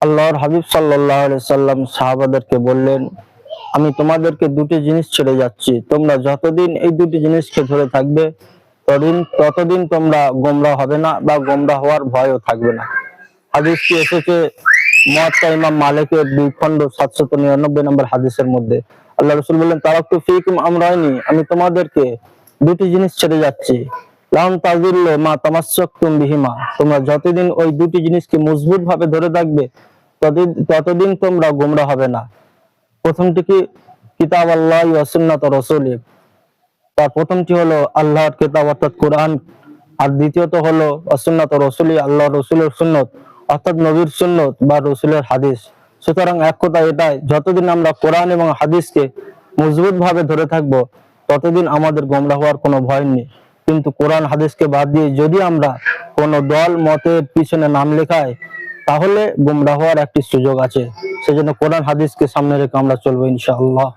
আল্লাহর হাবিব সাল্লাল্লাহু আলাইহি সাল্লাম সাহাবাদেরকে বললেন, আমি তোমাদেরকে দুটি জিনিস ছেড়ে যাচ্ছি, তোমরা যতদিন এই দুটি জিনিসকে ধরে থাকবে ততদিন তোমরা গোমরাহ হবে না বা গোমরাহ হওয়ার ভয়ও থাকবে না। হাদিসটি এসেছে মুয়াত্তা ইমাম মালিকের 2 খণ্ড 799 নম্বর হাদিসের মধ্যে। আল্লাহ রাসূল বললেন, তারাকতু ফীকুম আমরাইনি, আমি তোমাদেরকে দুটি জিনিস ছেড়ে যাচ্ছি, লান তাযিল্লু মা তামাসসাকতুম বিহিমা, তোমরা যতদিন ওই দুটি জিনিসকে মজবুত ভাবে ধরে থাকবে ততদিন তোমরা গোমরাহ হবে না। প্রথমটি কি? কিতাব আল্লাহ ওয়া সুন্নাত রাসূলি, তার প্রথমটি হলো আল্লাহর কিতাব অর্থাৎ কোরআন, আর দ্বিতীয়ত হলো সুন্নাত রাসূলি, আল্লাহর রাসূলের সুন্নত অর্থাৎ নবীর সুন্নত বা রাসূলের হাদিস। সুতরাং এক কথা এটাই, যতদিন আমরা কোরআন এবং হাদিসকে মজবুত ভাবে ধরে থাকবো ততদিন আমাদের গোমরাহ হওয়ার কোনো ভয় নেই। কিন্তু কোরআন হাদিসকে বাদ দিয়ে যদি আমরা কোনো দল মতের পিছনে নাম লেখাই তাহলে গোমরাহ হওয়ার একটি সুযোগ আছে। সেজন্য কোরআন হাদিসকে সামনে রেখে আমরা চলবো ইনশাআল্লাহ।